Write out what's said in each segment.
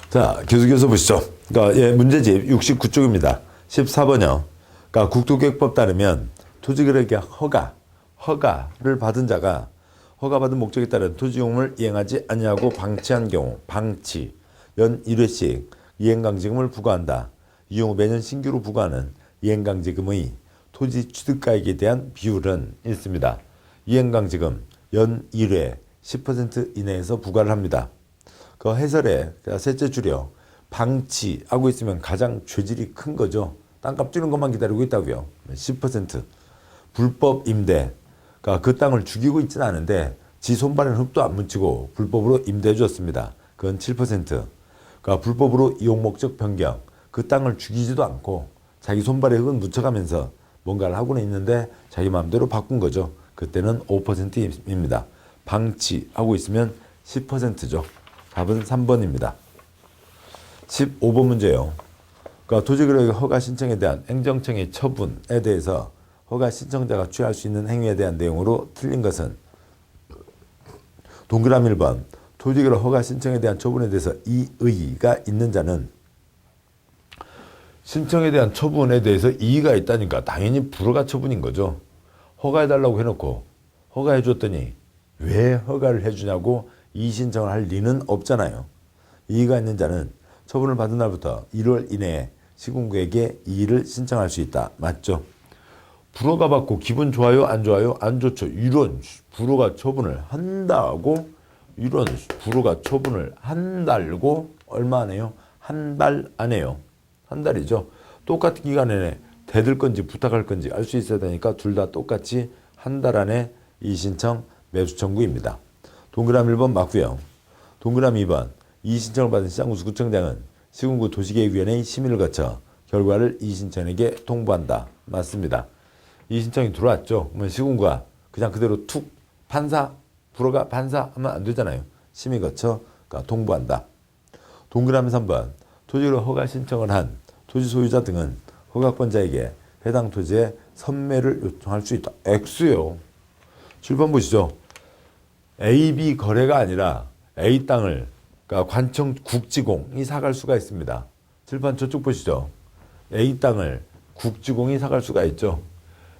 자, 계속해서 보시죠. 그러니까 문제집 69쪽입니다. 14번이요. 그러니까 국토계획법 따르면 토지거래계 허가를 받은 자가 허가받은 목적에 따른 토지용을 이행하지 아니하고 방치한 경우 방치 연 1회씩 이행강제금을 부과한다. 이용 후 매년 신규로 부과하는 이행강제금의 토지 취득가액에 대한 비율은 있습니다. 이행강제금 연 1회 10% 이내에서 부과를 합니다. 그 해설에 셋째 줄이요. 방치하고 있으면 가장 죄질이 큰 거죠. 땅값 뛰는 것만 기다리고 있다고요. 10%. 불법 임대. 그러니까 그 땅을 죽이고 있지는 않은데 지 손발에는 흙도 안 묻히고 불법으로 임대해 줬습니다. 그건 7%. 그러니까 불법으로 이용 목적 변경. 그 땅을 죽이지도 않고 자기 손발에 흙은 묻혀가면서 뭔가를 하고는 있는데 자기 마음대로 바꾼 거죠. 그때는 5%입니다. 방치하고 있으면 10%죠. 답은 3번입니다. 15번 문제요. 그러니까 토지거래 허가 신청에 대한 행정청의 처분에 대해서 허가 신청자가 취할 수 있는 행위에 대한 내용으로 틀린 것은 동그라미 1번 토지거래 허가 신청에 대한 처분에 대해서 이의가 있는 자는 신청에 대한 처분에 대해서 이의가 있다니까 당연히 불허가 처분인 거죠. 허가해달라고 해놓고 허가해줬더니 왜 허가를 해주냐고 이의신청을 할 리는 없잖아요. 이의가 있는 자는 처분을 받은 날부터 1월 이내에 시군구에게 이의를 신청할 수 있다. 맞죠? 불허가 받고 기분 좋아요? 안 좋아요? 안 좋죠. 이런 불허가 처분을 한다고 이런 불허가 처분을 한달고 얼마 안 해요? 한 달 안 해요. 한 달이죠. 똑같은 기간 내에 대들 건지 부탁할 건지 알 수 있어야 되니까 둘 다 똑같이 한 달 안에 이의신청 매수 청구입니다. 동그라미 1번 맞고요. 동그라미 2번 이의신청을 받은 시장군수구청장은 시군구 도시계획위원회의 심의를 거쳐 결과를 이의신청에게 통보한다. 맞습니다. 이의신청이 들어왔죠. 그러면 시군구가 그냥 그대로 툭 판사 불허가 판사 하면 안 되잖아요. 심의 거쳐 통보한다. 동그라미 3번 토지로 허가 신청을 한 토지 소유자 등은 허가권자에게 해당 토지의 선매를 요청할 수 있다. X요. 7번 보시죠. A, B 거래가 아니라 A 땅을 그러니까 관청 국지공이 사갈 수가 있습니다. 7번 저쪽 보시죠. A 땅을 국지공이 사갈 수가 있죠.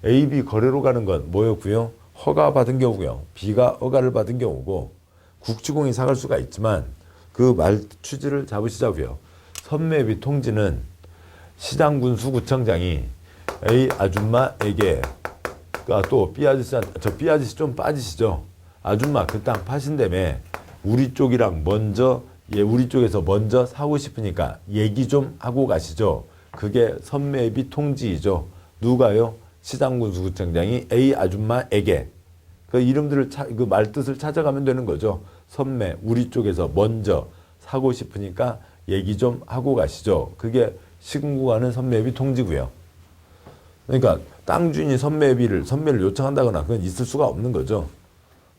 A, B 거래로 가는 건 뭐였고요? 허가 받은 경우고요. B가 허가를 받은 경우고 국지공이 사갈 수가 있지만 그 말 취지를 잡으시자고요. 선매비 통지는 시장군수구청장이 A 아줌마에게 또 B 아저씨한테 저 B 아저씨 좀 빠지시죠. 아줌마 그 땅 파신다며 우리 쪽이랑 먼저 우리 쪽에서 먼저 사고 싶으니까 얘기 좀 하고 가시죠. 그게 선매비 통지이죠. 누가요? 시장군수구청장이 A 아줌마에게 그 이름들을 그 말뜻을 찾아가면 되는 거죠. 선매 우리 쪽에서 먼저 사고 싶으니까 얘기 좀 하고 가시죠. 그게 시군구가 하는 선매비 통지고요. 그러니까 땅 주인이 선매를 요청한다거나 그건 있을 수가 없는 거죠.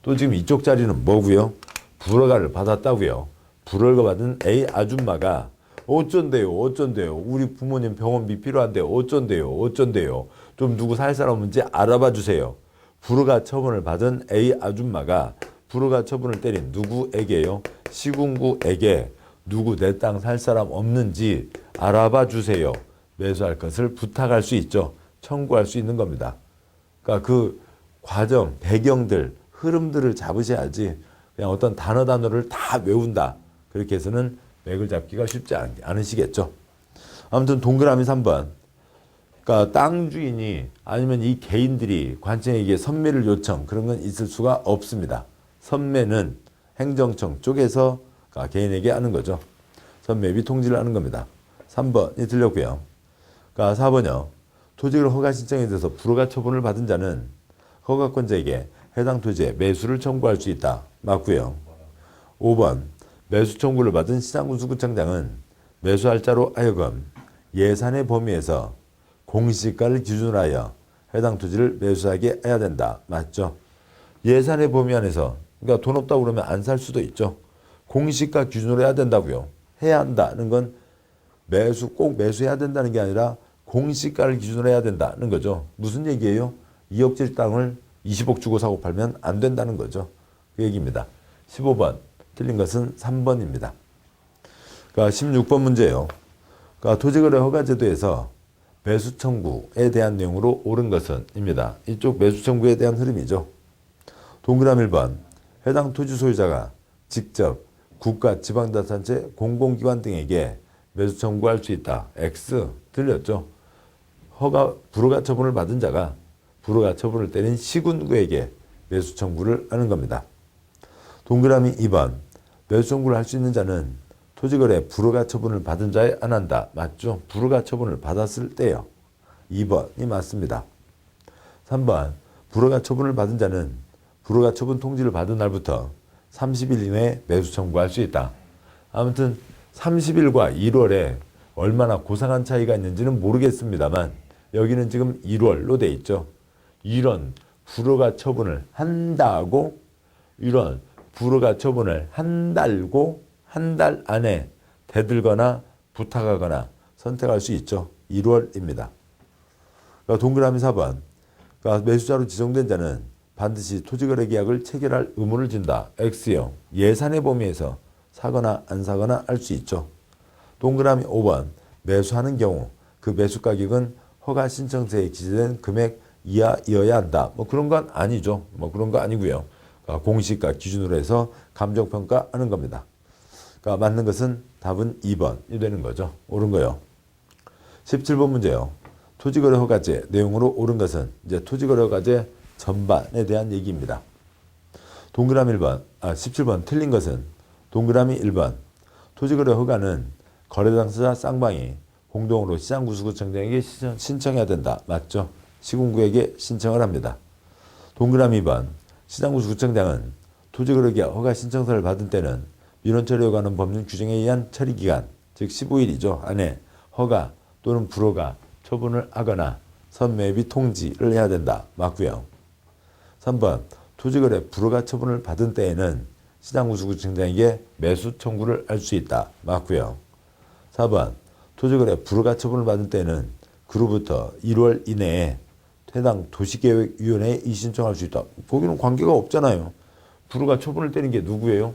또 지금 이쪽 자리는 뭐고요? 불허가를 받았다고요. 불허가 받은 A 아줌마가 어쩐대요? 우리 부모님 병원비 필요한데 어쩐대요? 좀 누구 살 사람 없는지 알아봐 주세요. 불허가 처분을 받은 A 아줌마가 불허가 처분을 때린 누구에게요? 시군구에게 누구 내 땅 살 사람 없는지 알아봐 주세요. 매수할 것을 부탁할 수 있죠. 청구할 수 있는 겁니다. 그러니까 그 과정, 배경들, 흐름들을 잡으셔야지 그냥 어떤 단어를 다 외운다. 그렇게 해서는 맥을 잡기가 쉽지 않으시겠죠. 아무튼 동그라미 3번. 그러니까 땅 주인이 아니면 이 개인들이 관청에게 선매를 요청 그런 건 있을 수가 없습니다. 선매는 행정청 쪽에서 개인에게 하는 거죠. 선매비 통지를 하는 겁니다. 3번이 틀렸고요. 그러니까 4번이요. 토지를 허가 신청에 대해서 불허가 처분을 받은 자는 허가권자에게 해당 토지의 매수를 청구할 수 있다. 맞고요. 5번 매수 청구를 받은 시장군수구청장은 매수할자로 하여금 예산의 범위에서 공시가를 기준으로 하여 해당 토지를 매수하게 해야 된다. 맞죠? 예산의 범위 안에서 그러니까 돈 없다고 그러면 안 살 수도 있죠. 공시가 기준으로 해야 된다고요. 해야 한다는 건 꼭 매수해야 된다는 게 아니라 공시가를 기준으로 해야 된다는 거죠. 무슨 얘기예요? 2억짜리 땅을 20억 주고 사고 팔면 안 된다는 거죠. 그 얘기입니다. 15번 틀린 것은 3번입니다. 그러니까 16번 문제예요. 그러니까 토지거래 허가제도에서 매수 청구에 대한 내용으로 옳은 것은 입니다. 이쪽 매수 청구에 대한 흐름이죠. 동그라미 1번. 해당 토지 소유자가 직접 국가, 지방자치단체, 공공기관 등에게 매수 청구할 수 있다. X. 틀렸죠. 불허가 처분을 받은 자가 불허가 처분을 때린 시군구에게 매수 청구를 하는 겁니다. 동그라미 2번. 매수 청구를 할 수 있는 자는 토지거래 불허가 처분을 받은 자에 안한다. 맞죠? 불허가 처분을 받았을 때요. 2번이 맞습니다. 3번. 불허가 처분을 받은 자는 불허가 처분 통지를 받은 날부터 30일 이내에 매수 청구할 수 있다. 아무튼 30일과 1월에 얼마나 고상한 차이가 있는지는 모르겠습니다만 여기는 지금 1월로 돼 있죠. 이런 불허가 처분을 한다고 이런 불허가 처분을 한달고 한 달 안에 대들거나 부탁하거나 선택할 수 있죠. 1월입니다. 그러니까 동그라미 4번. 그러니까 매수자로 지정된 자는 반드시 토지거래 계약을 체결할 의무를 진다. X형. 예산의 범위에서 사거나 안 사거나 할 수 있죠. 동그라미 5번. 매수하는 경우 그 매수 가격은 허가 신청서에 기재된 금액 이하여야 한다. 뭐 그런 건 아니죠. 뭐 그런 거 아니고요. 그러니까 공시가 기준으로 해서 감정평가하는 겁니다. 그러니까 맞는 것은 답은 2번이 되는 거죠. 옳은 거요. 17번 문제요. 토지거래 허가제 내용으로 옳은 것은 이제 토지거래 허가제 전반에 대한 얘기입니다. 동그라미 1번, 17번 틀린 것은 동그라미 1번. 토지거래 허가는 거래 당사자 쌍방이 공동으로 시장구수구청장에게 신청해야 된다. 맞죠? 시군구에게 신청을 합니다. 동그라미 2번. 시장구수구청장은 토지거래 계약 허가 신청서를 받은 때는 민원 처리에 관한 법률 규정에 의한 처리기간, 즉 15일이죠. 안에 허가 또는 불허가 처분을 하거나 선매입이 통지를 해야 된다. 맞고요. 3번. 토지거래 불허가 처분을 받은 때에는 시장구수구청장에게 매수 청구를 할 수 있다. 맞고요. 4번. 토지거래 불허가 처분을 받은 때에는 그로부터 1월 이내에 해당 도시계획위원회에 이의신청할 수 있다. 거기는 관계가 없잖아요. 불허가 처분을 때린 게 누구예요?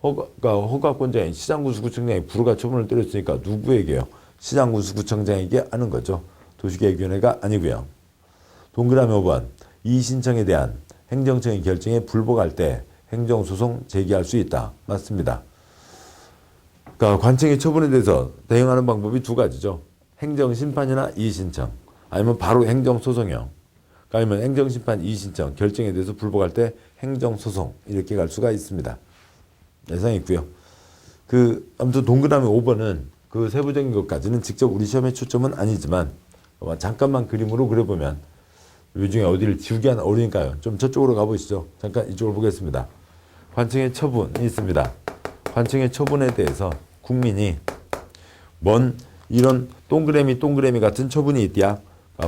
허가권자인 시장구수구청장이 불허가 처분을 때렸으니까 누구에게요? 시장구수구청장에게 하는 거죠. 도시계획위원회가 아니고요. 동그라미 5번. 이의 신청에 대한 행정청의 결정에 불복할 때 행정소송 제기할 수 있다. 맞습니다. 그러니까 관청의 처분에 대해서 대응하는 방법이 두 가지죠. 행정심판이나 이의신청 아니면 바로 행정소송이요. 아니면 행정심판 이의신청 결정에 대해서 불복할 때 행정소송 이렇게 갈 수가 있습니다. 예상이 있고요. 아무튼 동그라미 5번은 그 세부적인 것까지는 직접 우리 시험의 초점은 아니지만 잠깐만 그림으로 그려보면 이 중에 어디를 지우기 하나 어려우니까요. 좀 저쪽으로 가보시죠. 잠깐 이쪽으로 보겠습니다. 관청의 처분이 있습니다. 관청의 처분에 대해서 국민이 이런 동그라미 같은 처분이 있디야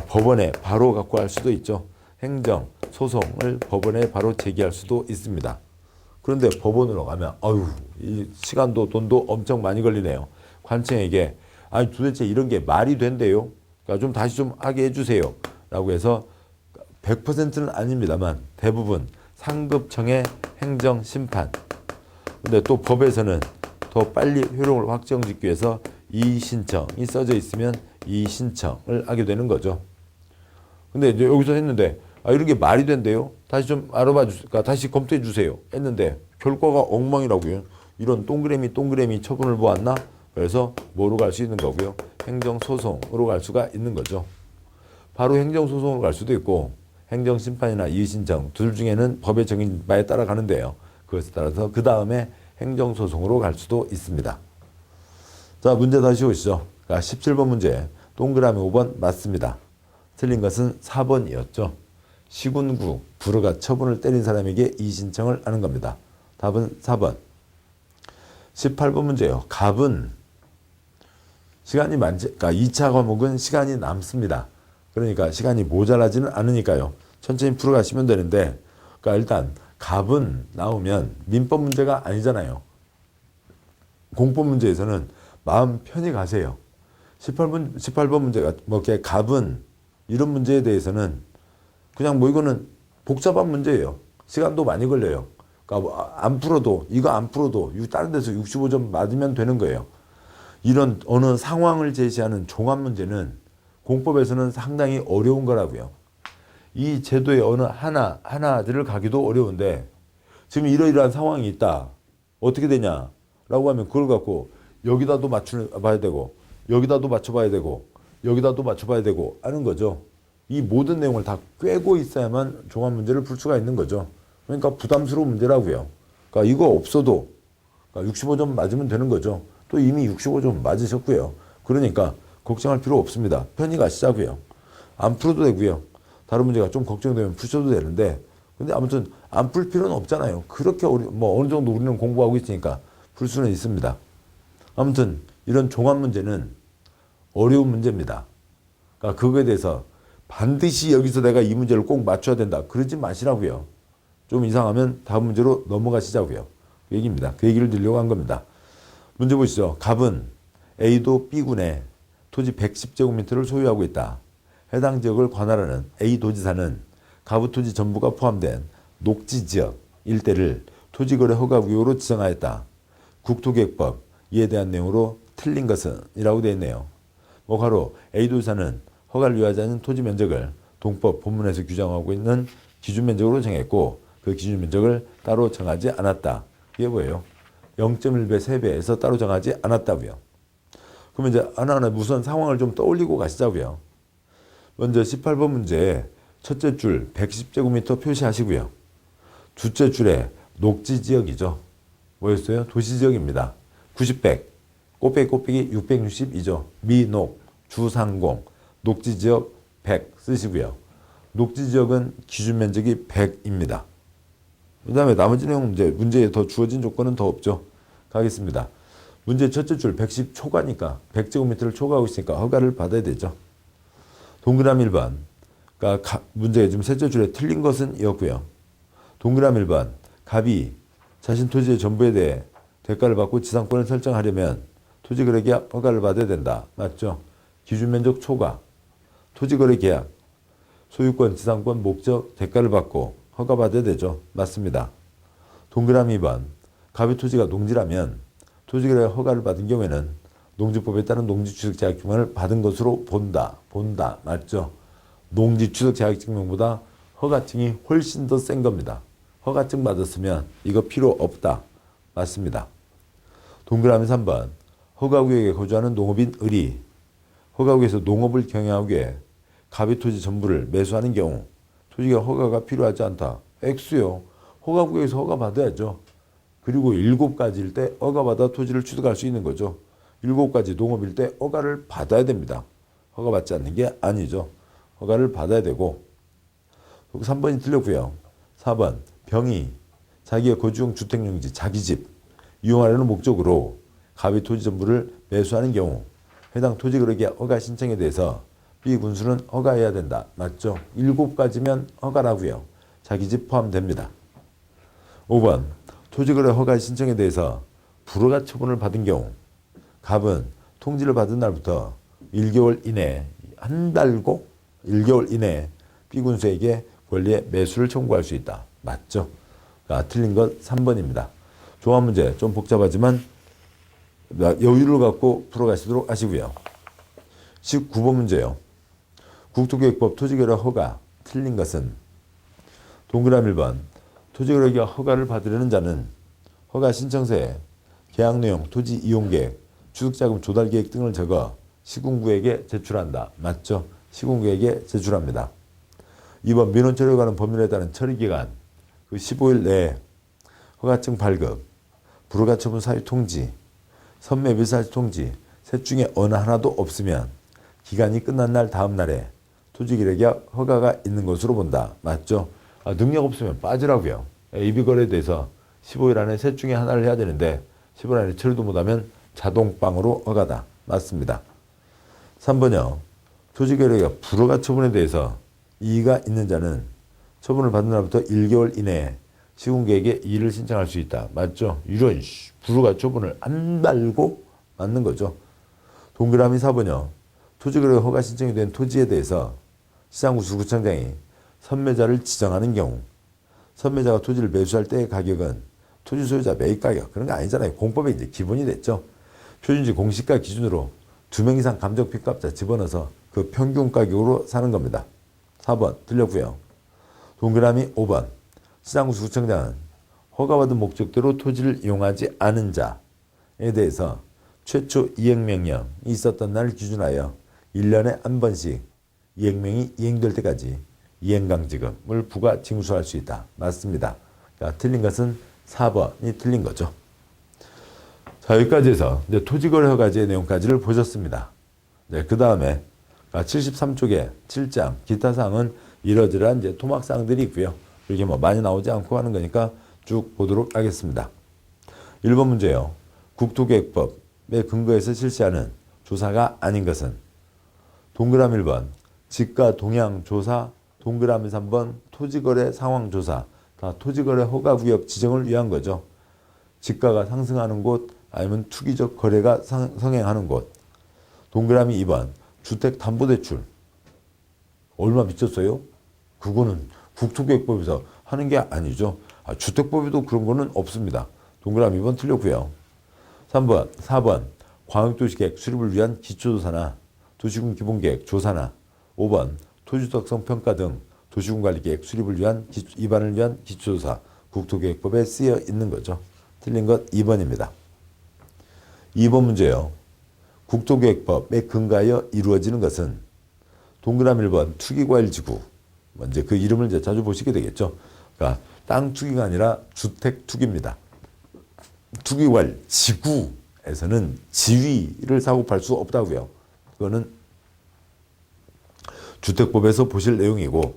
법원에 바로 갖고 갈 수도 있죠. 행정, 소송을 법원에 바로 제기할 수도 있습니다. 그런데 법원으로 가면 이 시간도 돈도 엄청 많이 걸리네요. 관청에게 아니 도대체 이런 게 말이 된대요. 그러니까 좀 다시 좀 하게 해주세요. 라고 해서 100%는 아닙니다만 대부분 상급청의 행정심판. 근데 또 법에서는 더 빨리 효력을 확정짓기 위해서 이의신청이 써져 있으면 이의신청을 하게 되는 거죠. 근데 이제 여기서 했는데 이런 게 말이 된대요. 다시 좀 알아봐 주세요. 다시 검토해 주세요. 했는데 결과가 엉망이라고요. 이런 동그라미 처분을 보았나? 그래서 뭐로 갈 수 있는 거고요. 행정소송으로 갈 수가 있는 거죠. 바로 행정소송으로 갈 수도 있고 행정심판이나 이의신청 둘 중에는 법에 정해진 바에 따라 가는데요. 그것에 따라서 그 다음에 행정소송으로 갈 수도 있습니다. 자, 문제 다시 오시죠. 17번 문제 동그라미 5번 맞습니다. 틀린 것은 4번이었죠. 시군구 불허가 처분을 때린 사람에게 이의신청을 하는 겁니다. 답은 4번. 18번 문제요. 갑은 시간이 그러니까 2차 과목은 시간이 남습니다. 그러니까 시간이 모자라지는 않으니까요. 천천히 풀어가시면 되는데 그러니까 일단 갑은 나오면 민법 문제가 아니잖아요. 공법 문제에서는 마음 편히 가세요. 18번 문제가 이렇게 갑은 이런 문제에 대해서는 그냥 이거는 복잡한 문제예요. 시간도 많이 걸려요. 그러니까 이거 안 풀어도 다른 데서 65점 맞으면 되는 거예요. 이런 어느 상황을 제시하는 종합 문제는 공법에서는 상당히 어려운 거라고요. 이 제도의 어느 하나들을 가기도 어려운데 지금 이러이러한 상황이 있다. 어떻게 되냐? 라고 하면 그걸 갖고 여기다도 맞춰봐야 되고 여기다도 맞춰봐야 되고 여기다도 맞춰봐야 되고 하는 거죠. 이 모든 내용을 다 꿰고 있어야만 종합 문제를 풀 수가 있는 거죠. 그러니까 부담스러운 문제라고요. 그러니까 이거 없어도 65점 맞으면 되는 거죠. 또 이미 65점 맞으셨고요. 그러니까 걱정할 필요 없습니다. 편히 가시자고요. 안 풀어도 되고요. 다른 문제가 좀 걱정되면 푸셔도 되는데 근데 아무튼 안 풀 필요는 없잖아요. 그렇게 뭐 어느 정도 우리는 공부하고 있으니까 풀 수는 있습니다. 아무튼 이런 종합 문제는 어려운 문제입니다. 그러니까 그거에 대해서 반드시 여기서 내가 이 문제를 꼭 맞춰야 된다. 그러지 마시라고요. 좀 이상하면 다음 문제로 넘어가시자고요. 그 얘기입니다. 그 얘기를 드리려고 한 겁니다. 문제 보시죠. 갑은 A도 B군에 토지 110제곱미터를 소유하고 있다. 해당 지역을 관할하는 A 도지사는 갑의 토지 전부가 포함된 녹지지역 일대를 토지거래 허가구역으로 지정하였다. 국토계획법 이에 대한 내용으로 틀린 것은 이라고 되어 있네요. 뭐가로 A 도지사는 허가를 위하지 않은 토지 면적을 동법 본문에서 규정하고 있는 기준 면적으로 정했고 그 기준 면적을 따로 정하지 않았다. 이게 뭐예요? 0.1배, 3배에서 따로 정하지 않았다고요. 그러면 이제 하나하나 우선 상황을 좀 떠올리고 가시자고요. 먼저 18번 문제 첫째 줄 110제곱미터 표시하시고요. 둘째 줄에 녹지지역이죠. 뭐였어요? 도시지역입니다. 90, 100, 꽃배기 662죠. 미녹, 주상공, 녹지지역 100 쓰시고요. 녹지지역은 기준면적이 100입니다. 그 다음에 나머지 내용 문제에 더 주어진 조건은 더 없죠. 가겠습니다. 문제 첫째 줄 110 초과니까 100제곱미터를 초과하고 있으니까 허가를 받아야 되죠. 동그라미 1번. 그러니까 문제에 지금 셋째 줄에 틀린 것은 이었고요. 동그라미 1번. 갑이 자신 토지의 전부에 대해 대가를 받고 지상권을 설정하려면 토지거래계약 허가를 받아야 된다. 맞죠? 기준면적 초과, 토지거래계약, 소유권, 지상권, 목적, 대가를 받고 허가받아야 되죠. 맞습니다. 동그라미 2번. 갑의 토지가 농지라면 토지거래 허가를 받은 경우에는 농지법에 따른 농지취득 자격증명을 받은 것으로 본다. 맞죠? 농지취득 자격증명보다 허가증이 훨씬 더 센 겁니다. 허가증 받았으면 이거 필요 없다. 맞습니다. 동그라미 3번. 허가구역에 거주하는 농업인 을이 허가구에서 농업을 경영하기 위해 갑의 토지 전부를 매수하는 경우 토지가 허가가 필요하지 않다. X요. 허가구역에서 허가 받아야죠. 그리고 7가지일 때 허가받아 토지를 취득할 수 있는 거죠. 7가지 농업일 때 허가를 받아야 됩니다. 허가받지 않는 게 아니죠. 허가를 받아야 되고 3번이 틀렸고요. 4번 병이 자기의 거주용 주택용지 자기 집 이용하려는 목적으로 갑의 토지 전부를 매수하는 경우 해당 토지거래계약 허가 신청에 대해서 B 군수는 허가해야 된다. 맞죠? 7가지면 허가라고요. 자기 집 포함됩니다. 5번 토지거래 허가 신청에 대해서 불허가 처분을 받은 경우 갑은 통지를 받은 날부터 1개월 이내 한 달고 1개월 이내 B 군수에게 권리의 매수를 청구할 수 있다. 맞죠? 틀린 것 3번입니다. 종합 문제 좀 복잡하지만 여유를 갖고 풀어가시도록 하시고요. 19번 문제요. 국토계획법 토지거래 허가 틀린 것은 동그라미 1번 토지거래계약 허가를 받으려는 자는 허가 신청서에 계약 내용, 토지 이용계획, 취득자금 조달계획 등을 적어 시군구에게 제출한다. 맞죠? 시군구에게 제출합니다. 2번 민원 처리에 관한 법률에 따른 처리기간 그 15일 내에 허가증 발급, 불허가 처분 사유 통지, 선매 밀사시 통지 셋 중에 어느 하나도 없으면 기간이 끝난 날 다음 날에 토지거래계약 허가가 있는 것으로 본다. 맞죠? 능력 없으면 빠지라고요. AB 거래에 대해서 15일 안에 셋 중에 하나를 해야 되는데 15일 안에 처리도 못하면 자동빵으로 허가다. 맞습니다. 3번요. 토지거래계약 불허가 처분에 대해서 이의가 있는 자는 처분을 받은 날부터 1개월 이내에 시군계에게 이의를 신청할 수 있다. 맞죠? 이런 불허가 처분을 안 달고 맞는 거죠. 동그라미 4번요. 토지거래 허가 신청이 된 토지에 대해서 시장구 수구청장이 선매자를 지정하는 경우 선매자가 토지를 매수할 때의 가격은 토지 소유자 매입 가격 그런 거 아니잖아요. 공법에 이제 기본이 됐죠. 표준지 공시가 기준으로 2명 이상 감정평가업자 집어넣어서 그 평균 가격으로 사는 겁니다. 4번 틀렸고요. 동그라미 5번 시장구청장은 허가받은 목적대로 토지를 이용하지 않은 자에 대해서 최초 이행명령이 있었던 날을 기준하여 1년에 한 번씩 이행명이 이행될 때까지 이행강제금을 부과 징수할 수 있다. 맞습니다. 그러니까 틀린 것은 4번이 틀린 거죠. 자, 여기까지 해서 이제 토지거래 허가제의 내용까지를 보셨습니다. 네, 그 다음에 73쪽에 7장 기타 사항은 이러저러한 이제 토막사항들이 있고요. 이렇게 뭐 많이 나오지 않고 하는 거니까 쭉 보도록 하겠습니다. 1번 문제요. 국토계획법에 근거해서 실시하는 조사가 아닌 것은 동그라미 1번 지가 동향 조사, 동그라미 3번 토지거래 상황 조사. 다 토지거래 허가구역 지정을 위한 거죠. 지가가 상승하는 곳 아니면 투기적 거래가 성행하는 곳. 동그라미 2번 주택담보대출 얼마 미쳤어요? 그거는 국토계획법에서 하는 게 아니죠. 주택법에도 그런 거는 없습니다. 동그라미 2번 틀렸고요. 3번, 4번 광역도시계획 수립을 위한 기초조사나 도시군 기본계획 조사나 5번 토지적성 평가 등 도시군관리계획 수립을 위한 입안을 위한 기초조사 국토계획법에 쓰여 있는 거죠. 틀린 것 2번입니다. 2번 문제요. 국토계획법에 근거하여 이루어지는 것은 동그라미 1번 투기과일지구 먼저 그 이름을 이제 자주 보시게 되겠죠. 그러니까 땅 투기가 아니라 주택 투기입니다. 투기과일 지구에서는 지위를 사고 팔 수 없다고요. 그거는 주택법에서 보실 내용이고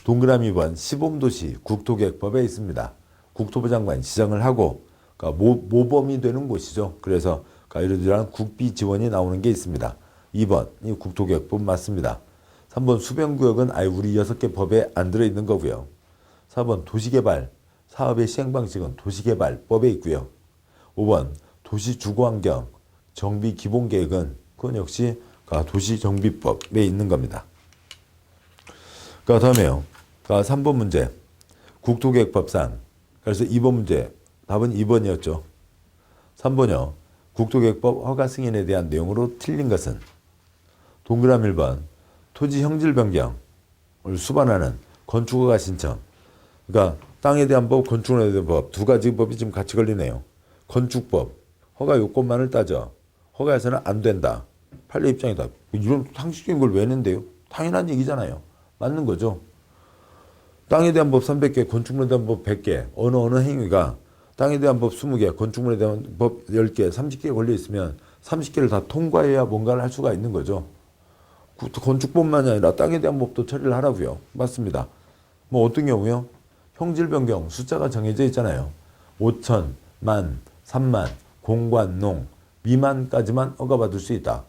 동그라미 2번 시범도시 국토계획법에 있습니다. 국토부 장관이 지정을 하고 그러니까 모범이 되는 곳이죠. 그래서 이러한 국비 지원이 나오는 게 있습니다. 2번 이 국토계획법 맞습니다. 3번 수변구역은 아예 우리 6개 법에 안 들어있는 거고요. 4번 도시개발 사업의 시행방식은 도시개발법에 있고요. 5번 도시주거환경 정비기본계획은 그건 역시 도시정비법에 있는 겁니다. 그 다음에요. 3번 문제 국토계획법상 그래서 2번 문제 답은 2번이었죠. 3번이요. 국토계획법 허가 승인에 대한 내용으로 틀린 것은 동그라미 1번 토지 형질 변경을 수반하는 건축허가 신청. 그러니까 땅에 대한 법, 건축에 대한 법 두 가지 법이 지금 같이 걸리네요. 건축법 허가 요건만을 따져 허가해서는 안 된다. 판례 입장이다. 이런 상식적인 걸 왜 낸대요? 당연한 얘기잖아요. 맞는 거죠. 땅에 대한 법 300개, 건축물에 대한 법 100개, 어느 행위가 땅에 대한 법 20개, 건축물에 대한 법 10개, 30개 걸려 있으면 30개를 다 통과해야 뭔가를 할 수가 있는 거죠. 건축법만이 아니라 땅에 대한 법도 처리를 하라고요. 맞습니다. 뭐 어떤 경우요? 형질 변경 숫자가 정해져 있잖아요. 5천, 만, 3만, 공관, 농 미만까지만 허가받을 수 있다.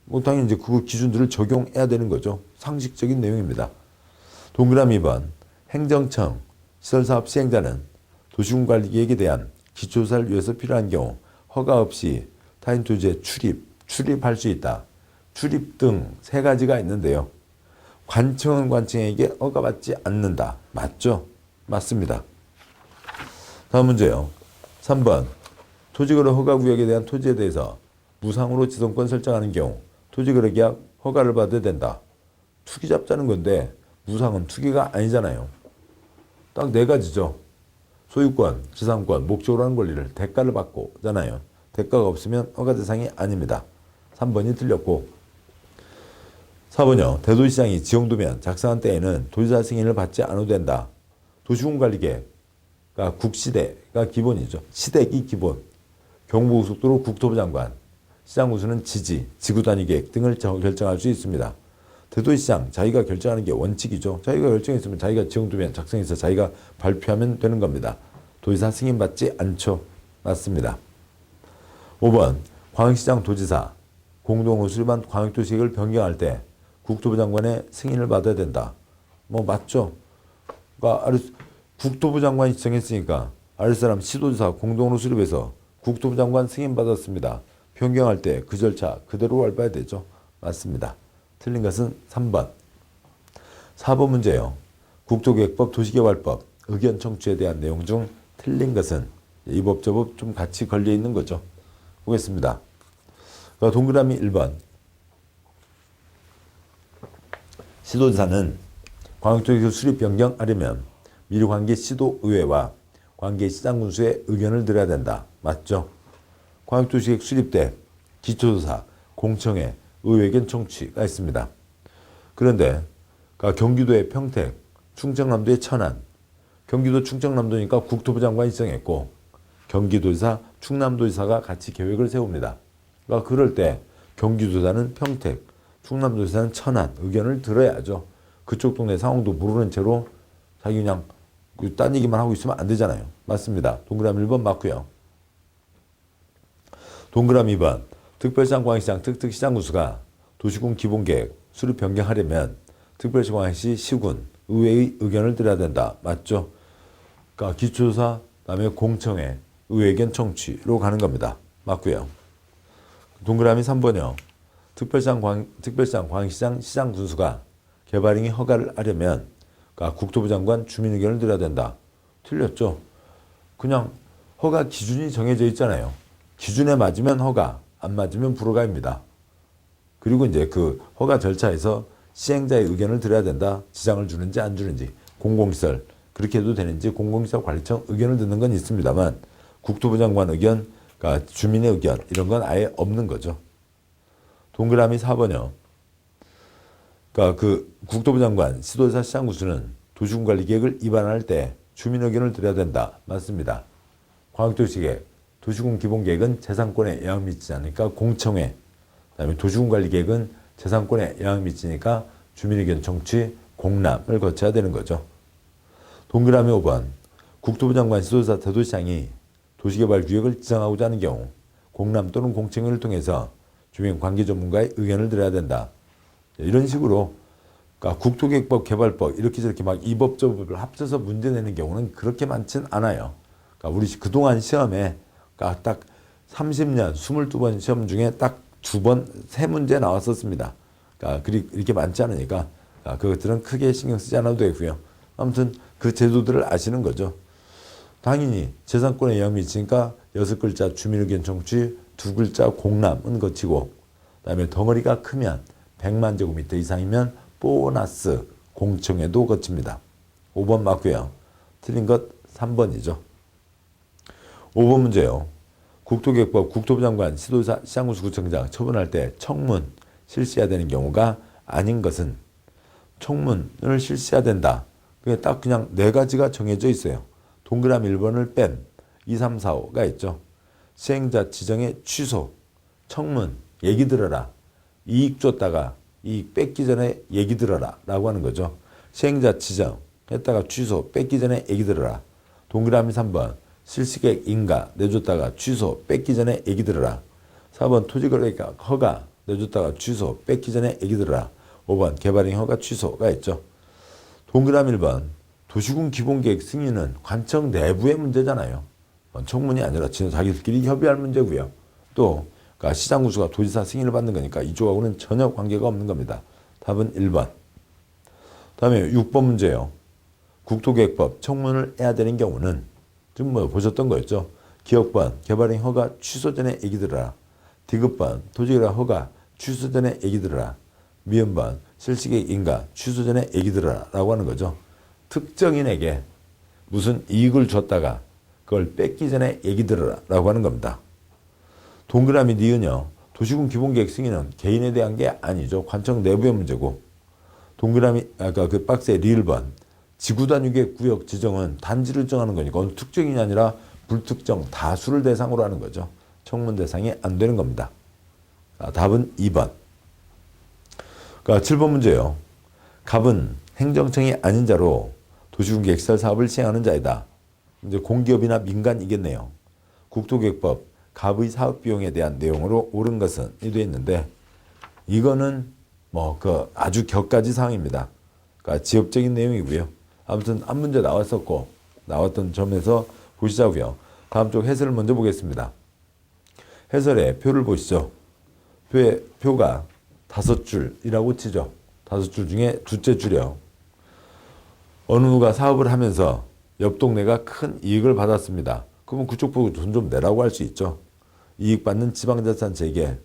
뭐 당연히 이제 그 기준들을 적용해야 되는 거죠. 상식적인 내용입니다. 동그라미 2번 행정청 시설사업 시행자는 도시군관리계획에 대한 기초조사를 위해서 필요한 경우 허가 없이 타인 토지에 출입할 수 있다. 출입 등 세 가지가 있는데요. 관청은 관청에게 허가받지 않는다. 맞죠? 맞습니다. 다음 문제요. 3번 토지거래 허가구역에 대한 토지에 대해서 무상으로 지정권 설정하는 경우 토지거래계약 허가를 받아야 된다. 투기 잡자는 건데 무상은 투기가 아니잖아요. 딱 네 가지죠. 소유권, 지상권, 목적으로 하는 권리를 대가를 받고잖아요. 대가가 없으면 허가 대상이 아닙니다. 3번이 틀렸고 4번이요. 대도시장이 지정도면 작성한 때에는 도지사 승인을 받지 않아도 된다. 도시군관리계가 국시대가 기본이죠. 시대기 기본. 경부고속도로 국토부 장관, 시장구수는 지구단위계획 등을 결정할 수 있습니다. 대도시장 자기가 결정하는 게 원칙이죠. 자기가 결정했으면 자기가 지정도면 작성해서 자기가 발표하면 되는 겁니다. 도지사 승인받지 않죠. 맞습니다. 5번 광역시장 도지사 공동으로 수립한 광역도시계획을 변경할 때 국토부 장관의 승인을 받아야 된다. 뭐 맞죠. 그러니까 국토부 장관이 지정했으니까 아랫사람 시도지사 공동으로 수립해서 국토부 장관 승인 받았습니다. 변경할 때 그 절차 그대로 밟아야 되죠. 맞습니다. 틀린 것은 3번. 4번 문제요. 국토계획법, 도시개발법, 의견 청취에 대한 내용 중 틀린 것은 이 법, 저 법 좀 같이 걸려 있는 거죠. 보겠습니다. 그러니까 동그라미 1번. 시도지사는 광역도시계획 수립 변경하려면 미리 관계 시도의회와 관계 시장군수의 의견을 들어야 된다. 맞죠? 광역도시계획 수립 때 기초조사, 공청회, 의회견 청취가 있습니다. 그런데 경기도의 평택, 충청남도의 천안, 경기도 충청남도니까 국토부 장관이 지정했고 경기도지사, 충남도지사가 같이 계획을 세웁니다. 그러니까 그럴 때 경기도지사는 평택, 충남도지사는 천안 의견을 들어야죠. 그쪽 동네 상황도 모르는 채로 자기 그냥 딴 얘기만 하고 있으면 안 되잖아요. 맞습니다. 동그라미 1번 맞고요. 동그라미 2번. 특별시장, 광역시장, 특특시장군수가 도시군 기본계획 수립 변경하려면 특별시, 광역시, 시군, 의회의 의견을 들어야 된다. 맞죠? 그러니까 기초조사, 그다음에 공청회, 의회견 청취로 가는 겁니다. 맞고요. 동그라미 3번이요. 특별시장, 광역시장, 시장군수가 개발행위 허가를 하려면 그러니까 국토부 장관 주민 의견을 들어야 된다. 틀렸죠? 그냥 허가 기준이 정해져 있잖아요. 기준에 맞으면 허가, 안 맞으면 불허가입니다. 그리고 이제 그 허가 절차에서 시행자의 의견을 들어야 된다. 지장을 주는지 안 주는지, 공공시설 그렇게 해도 되는지 공공시설 관리청 의견을 듣는 건 있습니다만 국토부 장관 의견, 그러니까 주민의 의견 이런 건 아예 없는 거죠. 동그라미 4번이요. 그러니까 그 국토부 장관, 시도지사, 시장군수는 도시군관리계획을 입안할 때 주민 의견을 들어야 된다. 맞습니다. 광역도시계획, 도시군 기본계획은 재산권에 영향 미치지 않으니까 공청회, 그다음에 도시군관리계획은 재산권에 영향 미치니까 주민 의견 청취, 공람을 거쳐야 되는 거죠. 동그라미 5번. 국토부 장관, 시도지사, 대도시장이 도시개발구역을 지정하고자 하는 경우 공람 또는 공청회를 통해서 주민 관계 전문가의 의견을 들어야 된다. 이런 식으로 그러니까 국토계획법, 개발법 이렇게 저렇게 막 이 법 저 법을 합쳐서 문제 내는 경우는 그렇게 많진 않아요. 그러니까 우리 그동안 시험에 그러니까 딱 30년 22번 시험 중에 딱 2번, 3문제 나왔었습니다. 그러니까 이렇게 많지 않으니까 그것들은 크게 신경 쓰지 않아도 되고요. 아무튼 그 제도들을 아시는 거죠. 당연히 재산권에 영향 미치니까 6글자 주민의견 청취, 2글자 공람은 거치고 그다음에 덩어리가 크면 100만 제곱미터 이상이면 보너스 공청회도 거칩니다. 5번 맞고요. 틀린 것 3번이죠. 5번 문제요. 국토계획법 국토부 장관, 시도지사, 시장군수, 구청장 처분할 때 청문 실시해야 되는 경우가 아닌 것은 청문을 실시해야 된다. 그게 딱 그냥 4가지가 정해져 있어요. 동그라미 1번을 뺀 2, 3, 4, 5가 있죠. 시행자 지정의 취소, 청문, 얘기 들어라. 이익 줬다가 이익 뺏기 전에 얘기 들어라 라고 하는 거죠. 시행자 지정 했다가 취소, 뺏기 전에 얘기 들어라. 동그라미 3번 실시계획 인가 내줬다가 취소, 뺏기 전에 얘기 들어라. 4번 토지거래가 허가 내줬다가 취소, 뺏기 전에 얘기 들어라. 5번 개발행 허가 취소가 있죠. 동그라미 1번 도시군 기본계획 승인은 관청 내부의 문제잖아요. 청문이 아니라 자기들끼리 협의할 문제고요. 또 그러니까 시장군수가 도지사 승인을 받는 거니까 이쪽하고는 전혀 관계가 없는 겁니다. 답은 1번. 다음에 6번 문제예요. 국토계획법 청문을 해야 되는 경우는 지금 뭐 보셨던 거였죠. 기업번 개발행 허가 취소 전에 얘기 들어라. 디귿번 토지거래 허가 취소 전에 얘기 들어라. 미음번 실시계획 인가 취소 전에 얘기 들어라 라고 하는 거죠. 특정인에게 무슨 이익을 줬다가 그걸 뺏기 전에 얘기 들어라 라고 하는 겁니다. 동그라미 니은요. 도시군 기본계획 승인은 개인에 대한 게 아니죠. 관청 내부의 문제고. 동그라미 아까 그 박스의 리을번 지구단위계 구역 지정은 단지를 정하는 거니까 어느 특정인이 아니라 불특정 다수를 대상으로 하는 거죠. 청문 대상이 안 되는 겁니다. 답은 2번. 그러니까 7번 문제예요. 갑은 행정청이 아닌 자로 도시군 계획시설 사업을 시행하는 자이다. 이제 공기업이나 민간이겠네요. 국토계획법 갑의 사업 비용에 대한 내용으로 옳은 것은 이 되어 있는데 이거는 뭐 그 아주 격가지 사항입니다. 그러니까 지역적인 내용이고요. 아무튼 한 문제 나왔었고 나왔던 점에서 보시자고요. 다음 쪽 해설을 먼저 보겠습니다. 해설의 표를 보시죠. 표가 5줄이라고 치죠. 5줄 중에 둘째 줄이요. 어느 누가 사업을 하면서 옆 동네가 큰 이익을 받았습니다. 그러면 그쪽 보고 돈 좀 내라고 할 수 있죠. 이익 받는 지방자치단체에게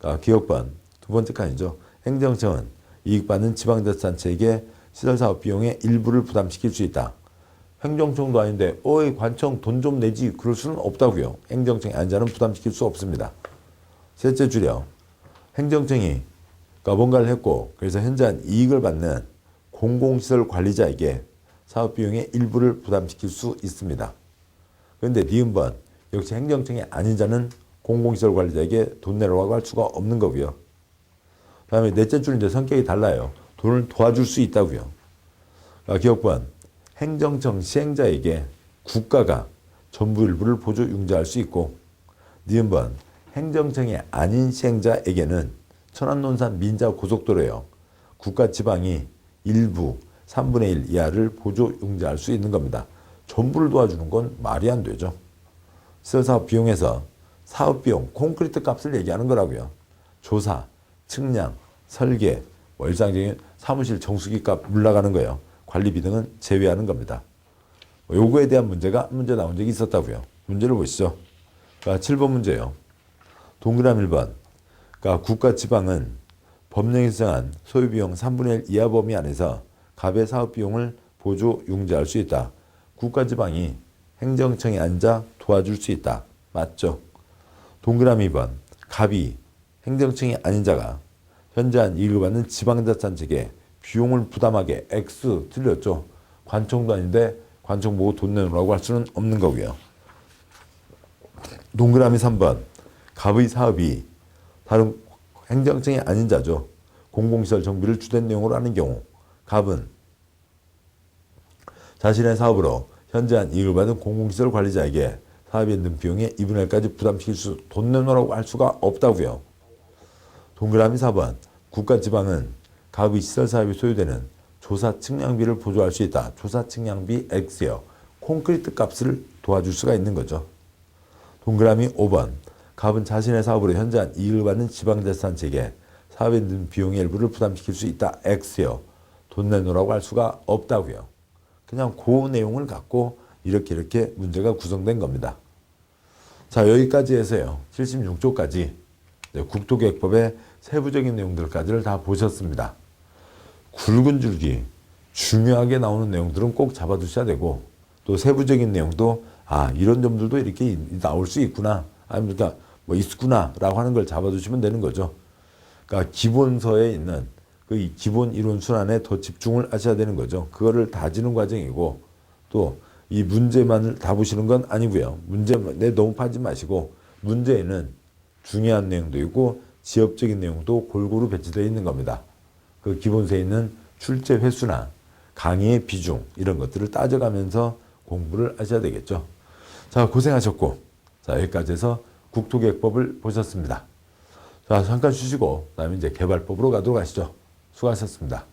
그러니까 기억번 두 번째 칸이죠. 행정청은 이익받는 지방자치단체에게 시설사업 비용의 일부를 부담시킬 수 있다. 행정청도 아닌데 어이 관청 돈 좀 내지 그럴 수는 없다고요. 행정청의 안자는 부담시킬 수 없습니다. 셋째 줄여 행정청이 그러니까 뭔가를 했고 그래서 현저한 이익을 받는 공공시설 관리자에게 사업 비용의 일부를 부담시킬 수 있습니다. 그런데 니은번 역시 행정청이 아닌 자는 공공시설 관리자에게 돈 내라고 할 수가 없는 거고요. 다음에 넷째 줄은 이제 성격이 달라요. 돈을 도와줄 수 있다고요. 기억번 행정청 시행자에게 국가가 전부 일부를 보조 융자할 수 있고 니은번 행정청이 아닌 시행자에게는 천안논산 민자 고속도로요. 국가 지방이 일부 3분의 1 이하를 보조 융자할 수 있는 겁니다. 전부를 도와주는 건 말이 안 되죠. 시설사업 비용에서 사업비용, 콘크리트 값을 얘기하는 거라고요. 조사, 측량, 설계, 일상적인 사무실 정수기 값 물나가는 거예요. 관리비 등은 제외하는 겁니다. 요거에 대한 문제 나온 적이 있었다고요. 문제를 보시죠. 그러니까 7번 문제예요. 동그라미 1번. 그러니까 국가 지방은 법령에 정한 소유비용 3분의 1 이하 범위 안에서 갑의 사업비용을 보조 융자할 수 있다. 국가 지방이 행정청에 앉아 도와줄 수 있다. 맞죠? 동그라미 2번. 갑이 행정청이 아닌 자가 현저한 이익을 받는 지방자치단체에게 비용을 부담하게 X 틀렸죠. 관청도 아닌데 관청 보고 돈 내놓으라고 할 수는 없는 거고요. 동그라미 3번. 갑의 사업이 다른 행정청이 아닌 자죠. 공공시설 정비를 주된 내용으로 하는 경우 갑은 자신의 사업으로 현저한 이익을 받은 공공시설 관리자에게 사업에 있는 비용의 2분의 1까지 부담시킬 수 돈 내놓으라고 할 수가 없다고요. 동그라미 4번. 국가 지방은 갑의 시설 사업이 소요되는 조사 측량비를 보조할 수 있다. 조사 측량비 X요. 콘크리트 값을 도와줄 수가 있는 거죠. 동그라미 5번. 갑은 자신의 사업으로 현저한 이익을 받는 지방자치단체에게 사업에 있는 비용의 일부를 부담시킬 수 있다. X요. 돈 내놓으라고 할 수가 없다고요. 그냥 그 내용을 갖고 이렇게 문제가 구성된 겁니다. 자, 여기까지 해서요. 76조까지 국토계획법의 세부적인 내용들까지를 다 보셨습니다. 굵은 줄기, 중요하게 나오는 내용들은 꼭 잡아두셔야 되고 또 세부적인 내용도 이런 점들도 이렇게 나올 수 있구나. 아니면 그러니까 뭐 있구나 라고 하는 걸 잡아두시면 되는 거죠. 그러니까 기본서에 있는 그 기본 이론 순환에 더 집중을 하셔야 되는 거죠. 그거를 다지는 과정이고 또 이 문제만을 다 보시는 건 아니고요. 문제에 너무 파지 마시고 문제에는 중요한 내용도 있고 지엽적인 내용도 골고루 배치되어 있는 겁니다. 그 기본서에 있는 출제 횟수나 강의의 비중 이런 것들을 따져가면서 공부를 하셔야 되겠죠. 자, 고생하셨고 자, 여기까지 해서 국토계획법을 보셨습니다. 자, 잠깐 쉬시고 그다음에 이제 개발법으로 가도록 하시죠. 수고하셨습니다.